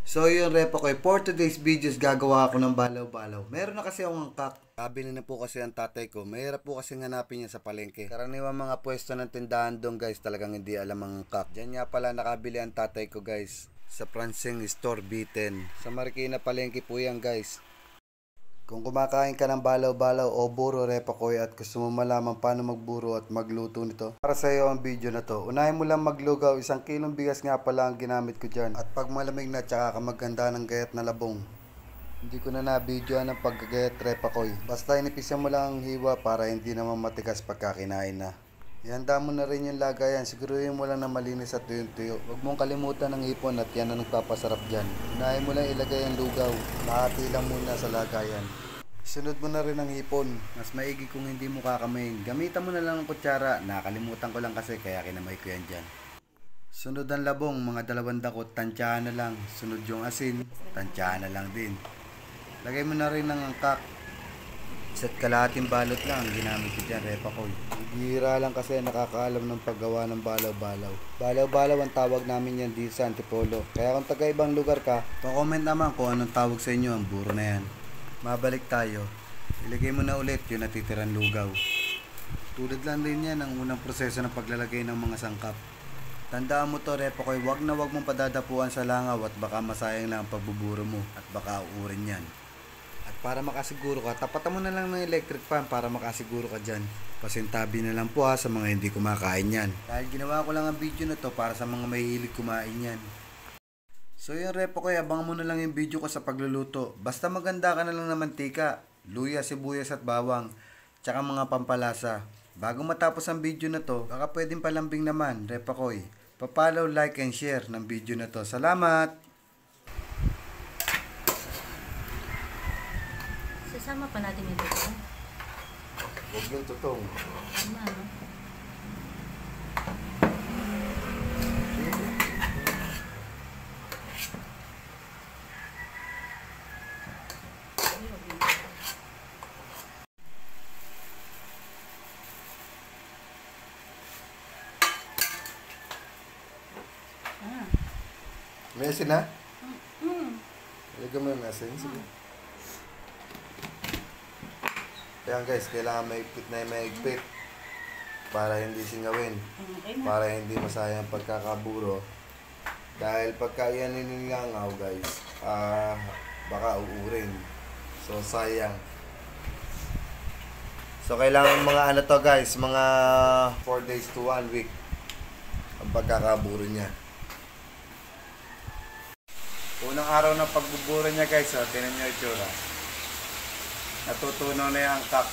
So yun repo ko, for today's videos gagawa ako ng balaw-balaw. Meron na kasi akong angkak. Kabili na po kasi ang tatay ko. Mahirap po kasi hanapin niya sa palengke. Karaniwang mga pwesto ng tindahan doon guys, talagang hindi alam ang angkak. Diyan nga pala nakabili ang tatay ko guys, sa Prancing Store Biten. Sa Marikina palengke po yan guys. Kung kumakain ka ng balaw-balaw o buro repakoy at gusto mo malaman paano magburo at magluto nito, para sa iyo ang video na to. Unahin mo lang maglugaw, 1 kilong bigas nga pala ang ginamit ko dyan. At pag malamig na, tsaka ka maganda ng gayat na labong. Hindi ko na na-videoan ng paggagayat repakoy. Basta inipisan mo lang ang hiwa para hindi naman matigas pagka kinain na. Ihanda mo na rin yung lagayan, siguruhin mo lang na malinis at tuyong-tuyo. Huwag mong kalimutan ng hipon at yan ang nagpapasarap dyan. Unahin mo lang ilagay ang lugaw, lahati lang muna sa lagayan. Sunod mo na rin ang hipon. Mas maigi kung hindi mo kakamayin. Gamitan mo na lang ang kutsara. Nakalimutan ko lang kasi kaya kinamay ko yan dyan. Sunod ang labong, mga 2 dakot, tansyahan na lang. Sunod yung asin, tansyahan na lang din. Lagay mo na rin ang angkak. Isa't kalahating balot lang ang ginamit ko dyan, repakoy. Bihira lang kasi nakakaalam ng paggawa ng balaw-balaw. Balaw-balaw ang tawag namin yan dito sa Antipolo. Kaya kung taga ibang lugar ka, comment naman kung anong tawag sa inyo ang buro na yan. Mabalik tayo. Ilagay mo na ulit yung natitirang lugaw. Tulad lang din yan ang unang proseso ng paglalagay ng mga sangkap. Tandaan mo to repakoy, wag mong padadapuan sa langaw at baka masayang lang ang pagbuburo mo at baka uurin yan. At para makasiguro ka, tapatan mo na lang ng electric fan para makasiguro ka dyan. Pasintabi na lang po sa mga hindi kumakain yan. Dahil ginawa ko lang ang video na to para sa mga mahihilig kumain yan. So yung repakoy, abangan mo na lang yung video ko sa pagluluto. Basta maganda ka na lang ng mantika, luya, sibuyas at bawang, tsaka mga pampalasa. Bago matapos ang video na to, baka pwedeng palambing naman, repakoy. Pa-follow, like, and share ng video na to. Salamat! Sasama pa natin ito. Huwag yung tutong. Tama, no? May asin na? Lagyan mo ng asin. Sige. Ayan guys, kailangan maigpit na maigpit para hindi singawin, para hindi masayang pagkakaburo. Dahil pagka yan nilingangaw guys, baka uurin. So sayang. So kailangan mga ano to guys, mga 4 days to 1 week ang pagkakaburo niya. Unang araw ng pagbuburo niya guys, tinan nyo yung itsura. Natutunaw na yung angkak.